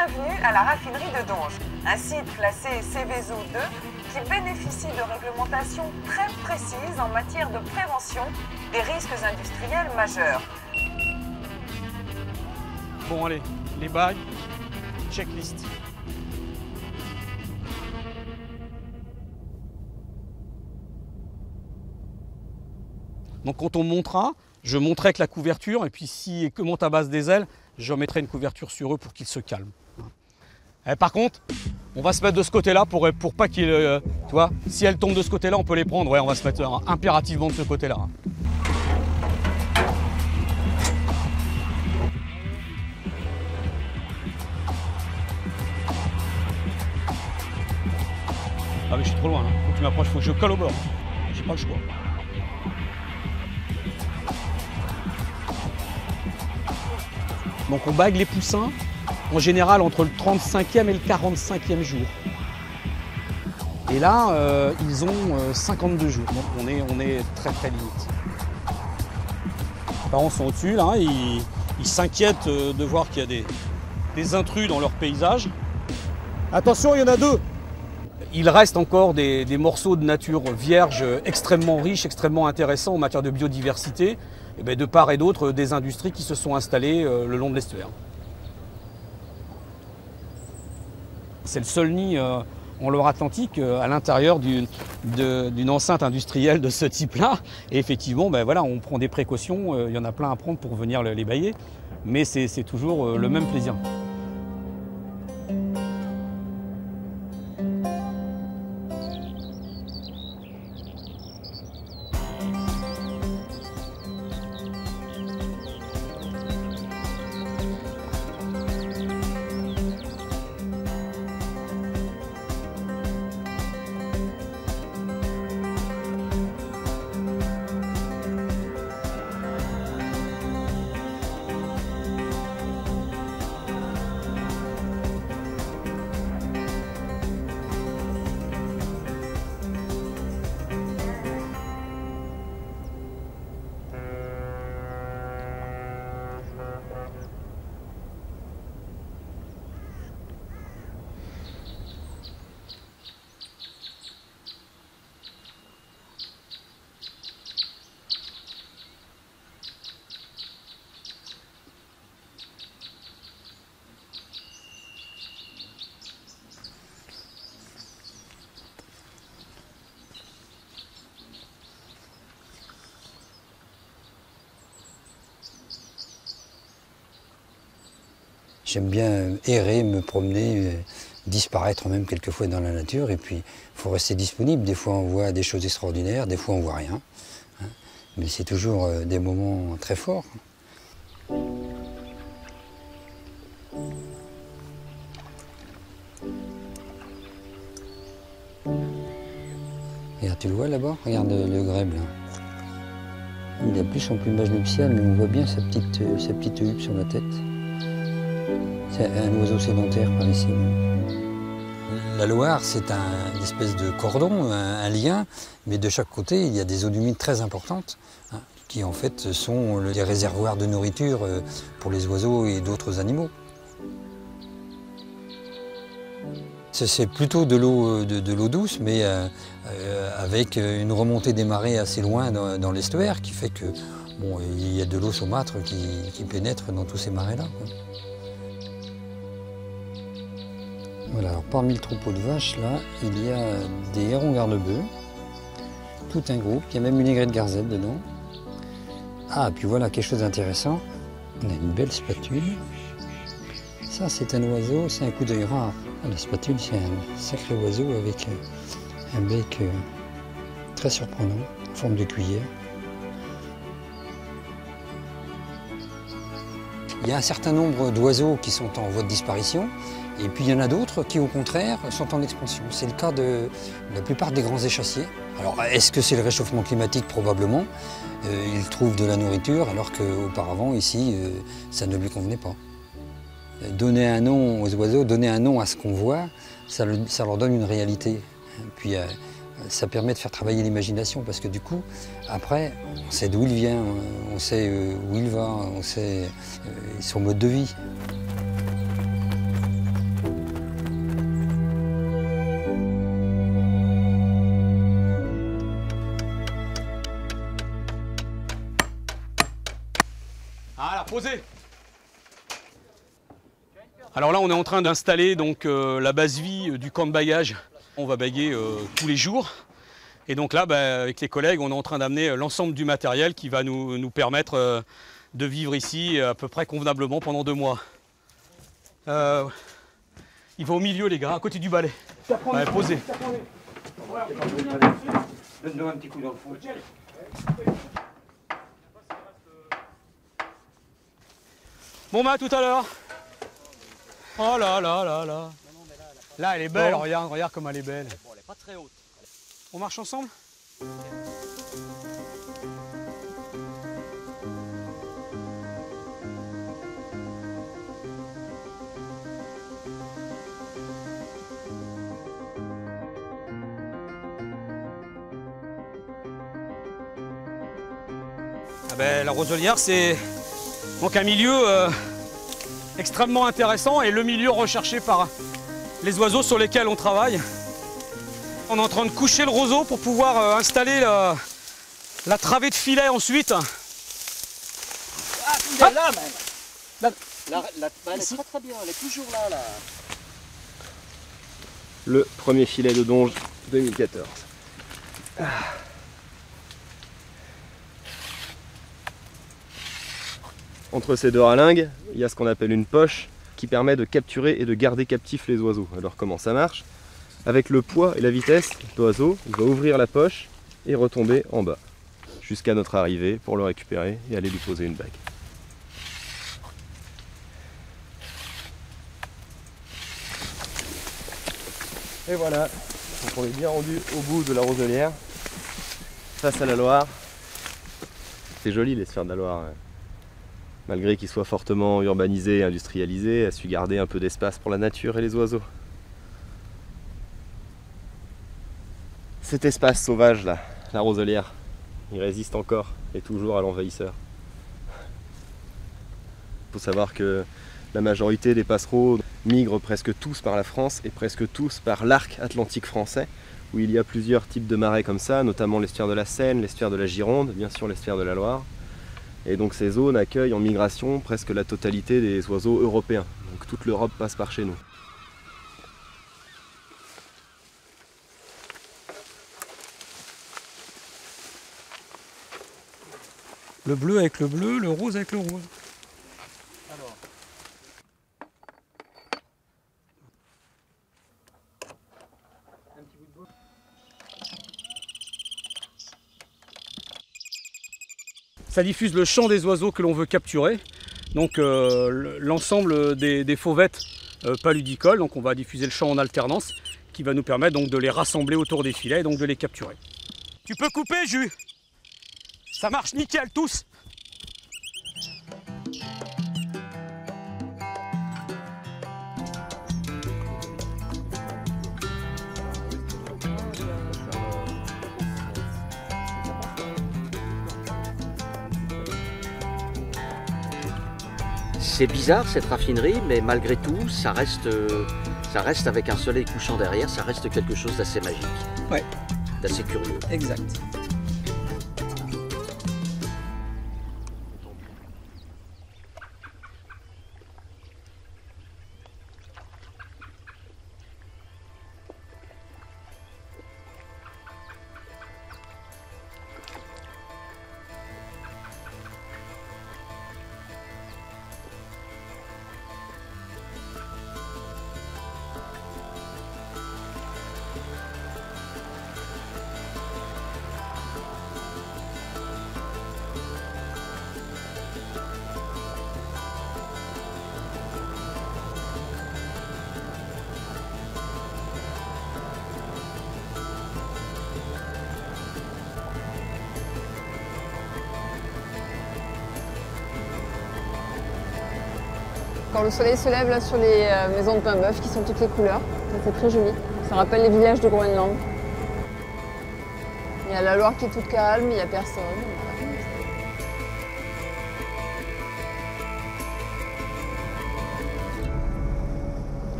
Bienvenue à la raffinerie de Donges, un site classé Seveso 2 qui bénéficie de réglementations très précises en matière de prévention des risques industriels majeurs. Bon allez, les bagues, checklist. Donc quand on montera, je monterai avec la couverture et puis s'ils montent à base des ailes, je mettrai une couverture sur eux pour qu'ils se calment. Et par contre, on va se mettre de ce côté-là pour pas qu'ils... tu vois, si elles tombent de ce côté-là, on peut les prendre. Ouais, on va se mettre impérativement de ce côté-là. Ah mais je suis trop loin, faut que tu m'approches, faut que je colle au bord. J'ai pas le choix. Donc on bague les poussins, en général entre le 35e et le 45e jour. Et là, ils ont 52 jours, donc on est très très limite. Les parents sont au-dessus, là, ils s'inquiètent de voir qu'il y a des intrus dans leur paysage. Attention, il y en a deux! Il reste encore des morceaux de nature vierge extrêmement riches, extrêmement intéressants en matière de biodiversité, et bien de part et d'autre des industries qui se sont installées le long de l'estuaire. C'est le seul nid en Loire-Atlantique à l'intérieur d'une enceinte industrielle de ce type-là. Et effectivement, ben voilà, on prend des précautions, il y en a plein à prendre pour venir les bailler, mais c'est toujours le même plaisir. J'aime bien errer, me promener, disparaître même quelquefois dans la nature. Et puis, il faut rester disponible. Des fois, on voit des choses extraordinaires, des fois, on voit rien. Mais c'est toujours des moments très forts. Regarde, tu le vois là-bas? Regarde le grèbe, là. Il a plus son plumage nuptial, mais on voit bien sa petite huppe sur la tête. C'est un oiseau sédentaire par ici. La Loire, c'est une espèce de cordon, un lien, mais de chaque côté, il y a des zones humides très importantes, qui en fait sont des réservoirs de nourriture pour les oiseaux et d'autres animaux. C'est plutôt de l'eau douce, mais avec une remontée des marées assez loin dans l'estuaire, qui fait que bon, il y a de l'eau saumâtre qui pénètre dans tous ces marais-là. Voilà, alors parmi le troupeau de vaches, là, il y a des hérons garde-bœufs, tout un groupe, il y a même une aigrette garzette dedans. Ah, puis voilà, quelque chose d'intéressant, on a une belle spatule. Ça, c'est un oiseau, c'est un coup d'œil rare. Ah, la spatule, c'est un sacré oiseau avec un bec très surprenant, en forme de cuillère. Il y a un certain nombre d'oiseaux qui sont en voie de disparition, et puis il y en a d'autres qui, au contraire, sont en expansion. C'est le cas de la plupart des grands échassiers. Alors, est-ce que c'est le réchauffement climatique? Probablement. Ils trouvent de la nourriture, alors qu'auparavant, ici, ça ne lui convenait pas. Donner un nom aux oiseaux, donner un nom à ce qu'on voit, ça leur donne une réalité. Puis ça permet de faire travailler l'imagination, parce que du coup, après, on sait d'où il vient, on sait où il va, on sait son mode de vie. posez. Alors là, on est en train d'installer donc la base vie du camp de bagage. On va baguer tous les jours. Et donc là, avec les collègues, on est en train d'amener l'ensemble du matériel qui va nous permettre de vivre ici à peu près convenablement pendant 2 mois. Il va au milieu, les gars, à côté du balai. Ouais, posez. Donne-nous un petit coup dans le fond. Bon à tout à l'heure. Oh là là là là. Là, elle est belle, bon. regarde comme elle est belle. Bon, elle est pas très haute. On marche ensemble? La roselière, c'est donc un milieu extrêmement intéressant et le milieu recherché par les oiseaux sur lesquels on travaille. On est en train de coucher le roseau pour pouvoir installer la travée de filet ensuite. Ah, tu es là même. Elle est très bien, elle est toujours là. Le premier filet de Donge 2014. Entre ces deux ralingues, il y a ce qu'on appelle une poche qui permet de capturer et de garder captifs les oiseaux. Alors comment ça marche? Avec le poids et la vitesse, l'oiseau va ouvrir la poche et retomber en bas jusqu'à notre arrivée pour le récupérer et aller lui poser une bague. Et voilà, donc on est bien rendu au bout de la roselière, face à la Loire. C'est joli les sphères de la Loire. Malgré qu'il soit fortement urbanisé et industrialisé, a su garder un peu d'espace pour la nature et les oiseaux. Cet espace sauvage là, la roselière, il résiste encore et toujours à l'envahisseur. Il faut savoir que la majorité des passereaux migrent presque tous par la France et presque tous par l'arc atlantique français, où il y a plusieurs types de marais comme ça, notamment l'estuaire de la Seine, l'estuaire de la Gironde, bien sûr l'estuaire de la Loire. Et donc ces zones accueillent en migration presque la totalité des oiseaux européens. Donc toute l'Europe passe par chez nous. Le bleu avec le bleu, le rose avec le rose. Ça diffuse le chant des oiseaux que l'on veut capturer, donc l'ensemble des fauvettes paludicoles, donc on va diffuser le chant en alternance, qui va nous permettre donc de les rassembler autour des filets et donc de les capturer. Tu peux couper, Jus? Ça marche nickel, tous! C'est bizarre cette raffinerie, mais malgré tout, ça reste avec un soleil couchant derrière, ça reste quelque chose d'assez magique. Ouais. D'assez curieux. Exact. Quand le soleil se lève là sur les maisons de pain-bœuf qui sont toutes les couleurs, c'est très joli. Ça rappelle les villages de Groenland. Il y a la Loire qui est toute calme, il n'y a personne.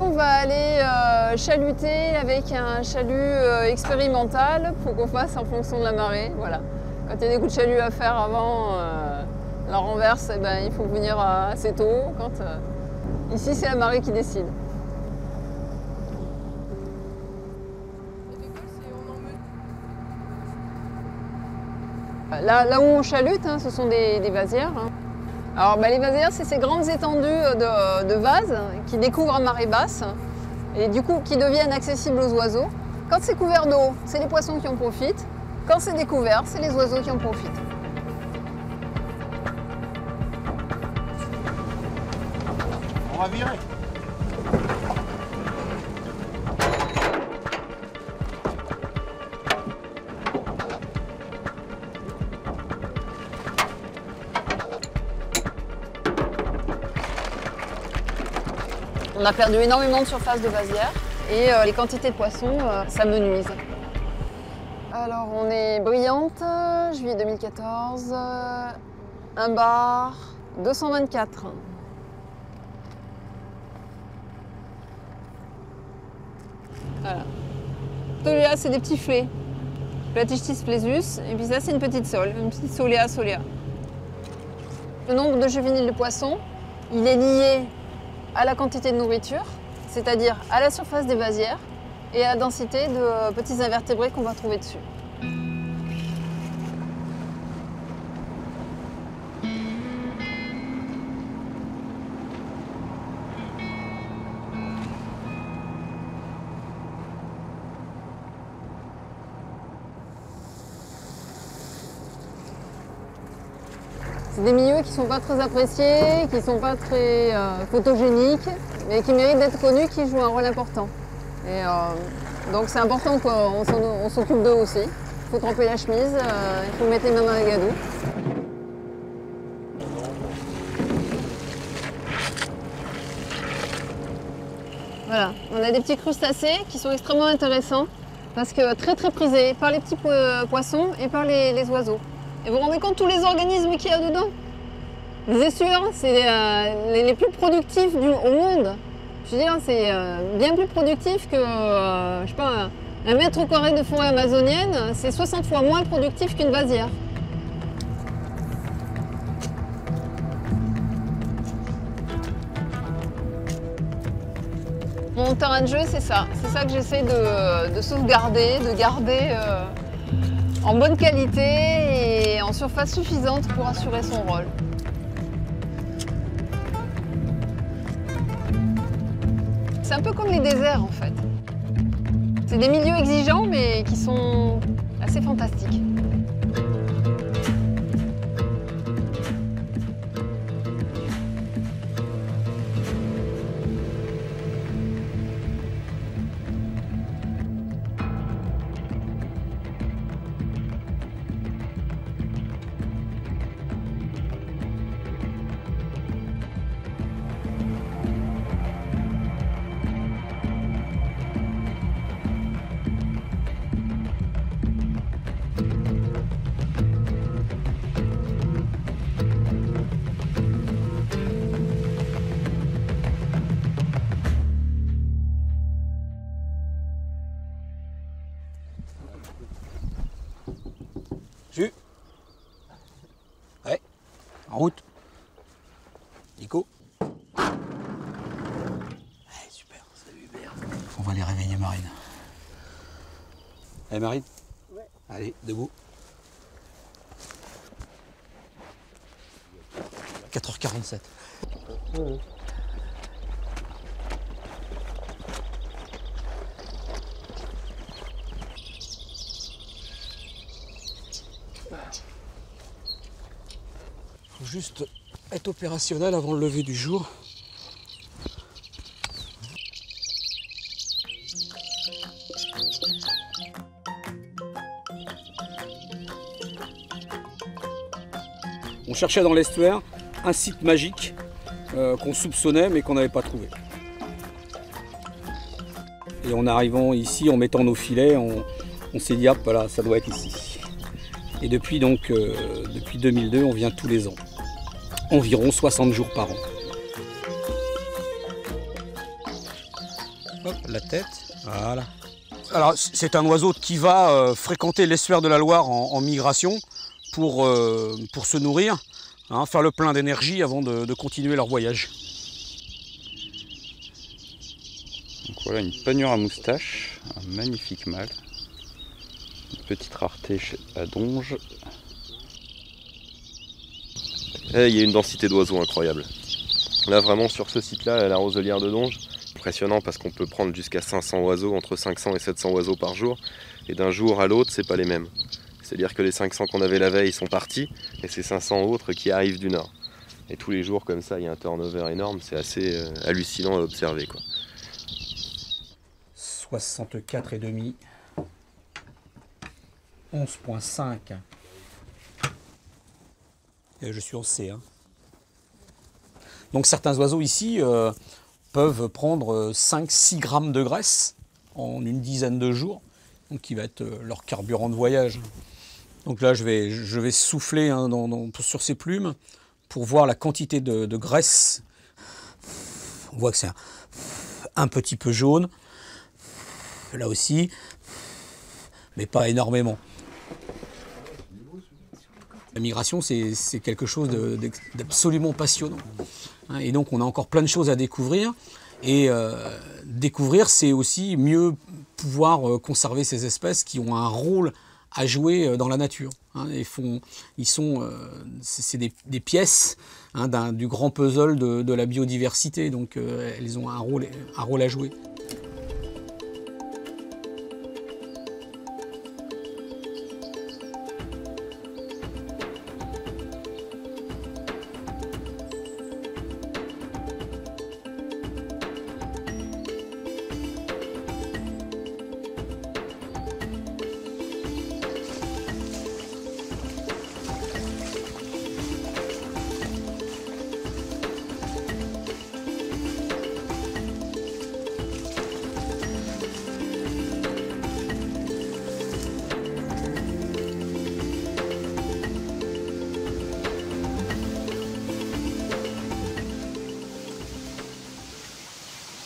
On va aller chaluter avec un chalut expérimental pour qu'on fasse en fonction de la marée. Voilà. Quand il y a des coups de chalut à faire avant, La renverse, eh ben, il faut venir assez tôt. Ici, c'est la marée qui décide. Là où on chalute, hein, ce sont des vasières. Hein. Alors les vasières, c'est ces grandes étendues de vases qui découvrent à marée basse et du coup qui deviennent accessibles aux oiseaux. Quand c'est couvert d'eau, c'est les poissons qui en profitent. Quand c'est découvert, c'est les oiseaux qui en profitent. On va virer. On a perdu énormément de surface de vasière et les quantités de poissons s'amenuisent. Alors on est Brillante, juillet 2014, un bar, 224. Voilà. Celui-là c'est des petits flets, Platyctis flesus, et puis ça c'est une petite sole, une petite solea solea. Le nombre de juvéniles de poissons, il est lié à la quantité de nourriture, c'est-à-dire à la surface des vasières et à la densité de petits invertébrés qu'on va trouver dessus. C'est des milieux qui ne sont pas très appréciés, qui ne sont pas très photogéniques, mais qui méritent d'être connus, qui jouent un rôle important. Et, donc c'est important qu'on s'occupe d'eux aussi. Il faut tremper la chemise, il faut mettre les mains dans les gadous. Voilà, on a des petits crustacés qui sont extrêmement intéressants parce que très prisés par les petits poissons et par les oiseaux. Et vous vous rendez compte tous les organismes qu'il y a dedans? Les essueurs, c'est les plus productifs au monde. Je veux dire, c'est bien plus productif que, je sais pas, un mètre carré de forêt amazonienne, c'est 60 fois moins productif qu'une vasière. Mon terrain de jeu, c'est ça. C'est ça que j'essaie de sauvegarder, de garder en bonne qualité et en surface suffisante pour assurer son rôle. C'est un peu comme les déserts en fait. C'est des milieux exigeants mais qui sont assez fantastiques. Jus. Ouais. En route. Nico. Ouais, super. Salut Hubert. On va aller réveiller Marine. Allez Marine. Ouais. Allez, debout. 4h47. Mmh. Faut juste être opérationnel avant le lever du jour. On cherchait dans l'estuaire un site magique qu'on soupçonnait mais qu'on n'avait pas trouvé. Et en arrivant ici, en mettant nos filets, on s'est dit, hop, voilà, ça doit être ici. Et depuis, depuis 2002, on vient tous les ans. Environ 60 jours par an. Hop, la tête, voilà. Alors, c'est un oiseau qui va fréquenter l'estuaire de la Loire en migration pour se nourrir. hein, faire le plein d'énergie avant de continuer leur voyage. Donc voilà une panure à moustache, un magnifique mâle. Une petite rareté à Donges. Et il y a une densité d'oiseaux incroyable. Là vraiment sur ce site-là, la roselière de Donges, impressionnant parce qu'on peut prendre jusqu'à 500 oiseaux, entre 500 et 700 oiseaux par jour. Et d'un jour à l'autre, c'est pas les mêmes. C'est-à-dire que les 500 qu'on avait la veille sont partis, et c'est 500 autres qui arrivent du nord. Et tous les jours comme ça, il y a un turnover énorme, c'est assez hallucinant à observer, quoi. 64,5. 11,5. Et je suis en C. Hein. Donc certains oiseaux ici peuvent prendre 5-6 grammes de graisse en une dizaine de jours, donc qui va être leur carburant de voyage. Donc là je vais souffler hein, sur ces plumes pour voir la quantité de graisse. On voit que c'est un petit peu jaune, là aussi, mais pas énormément. La migration, c'est quelque chose d'absolument passionnant. Et donc, on a encore plein de choses à découvrir. Et découvrir, c'est aussi mieux pouvoir conserver ces espèces qui ont un rôle à jouer dans la nature. C'est des pièces hein, du grand puzzle de la biodiversité. Donc, elles ont un rôle à jouer.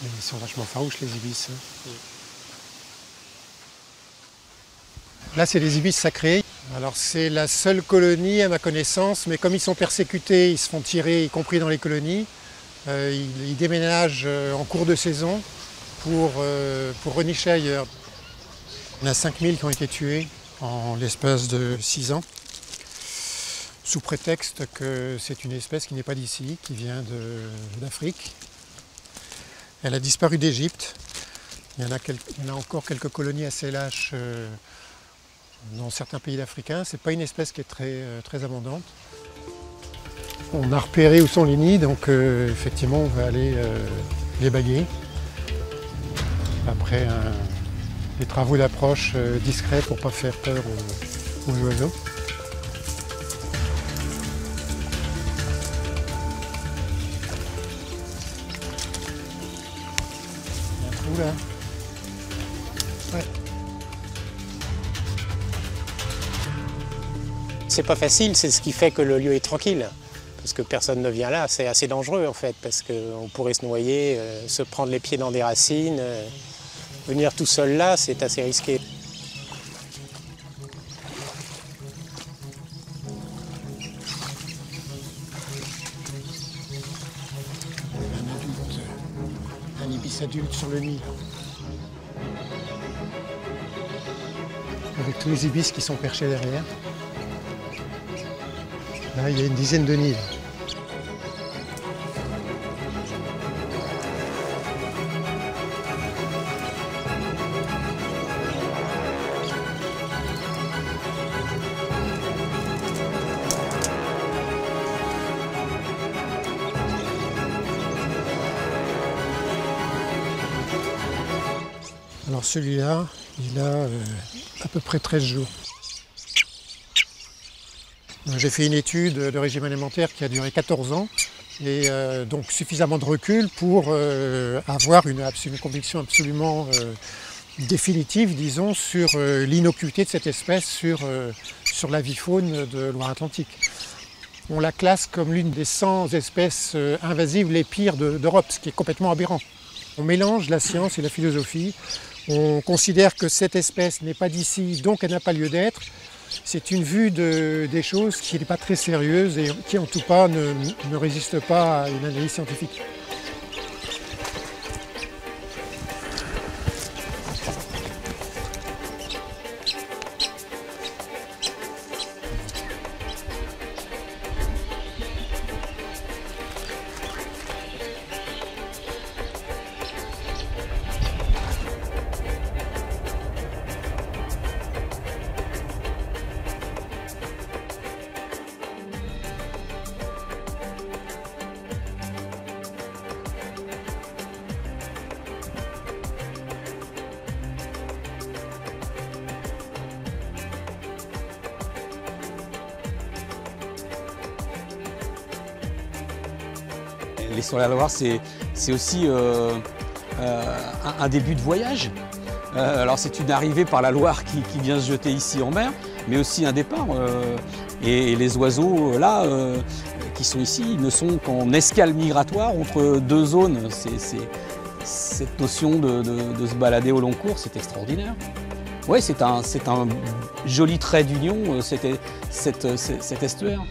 Ils sont vachement farouches les ibis. Là c'est les ibis sacrés. Alors c'est la seule colonie à ma connaissance, mais comme ils sont persécutés, ils se font tirer, y compris dans les colonies. Ils déménagent en cours de saison pour renicher ailleurs. On a 5000 qui ont été tués en l'espace de 6 ans, sous prétexte que c'est une espèce qui n'est pas d'ici, qui vient d'Afrique. Elle a disparu d'Égypte. Il y en a encore quelques colonies assez lâches dans certains pays africains. Ce n'est pas une espèce qui est très abondante. On a repéré où sont les nids, donc effectivement on va aller les baguer. Après des travaux d'approche discrets pour ne pas faire peur aux oiseaux. Là. Ouais. C'est pas facile, c'est ce qui fait que le lieu est tranquille. Parce que personne ne vient là, c'est assez dangereux en fait, parce qu'on pourrait se noyer, se prendre les pieds dans des racines. Venir tout seul là, c'est assez risqué. Un ibis adulte sur le nid. Avec tous les ibis qui sont perchés derrière. Là, il y a une dizaine de nids. Alors celui-là, il a à peu près 13 jours. J'ai fait une étude de régime alimentaire qui a duré 14 ans et donc suffisamment de recul pour avoir une conviction absolument définitive, disons, sur l'innocuité de cette espèce sur la vie faune de Loire-Atlantique. On la classe comme l'une des 100 espèces invasives les pires d'Europe, ce qui est complètement aberrant. On mélange la science et la philosophie. On considère que cette espèce n'est pas d'ici, donc elle n'a pas lieu d'être. C'est une vue des choses qui n'est pas très sérieuse et qui en tout cas ne résiste pas à une analyse scientifique. Les sur la Loire, c'est aussi un début de voyage. Alors c'est une arrivée par la Loire qui vient se jeter ici en mer, mais aussi un départ. Et les oiseaux là qui sont ici, ils ne sont qu'en escale migratoire entre deux zones. Cette notion de se balader au long cours, c'est extraordinaire. Oui, c'est un joli trait d'union, cet estuaire.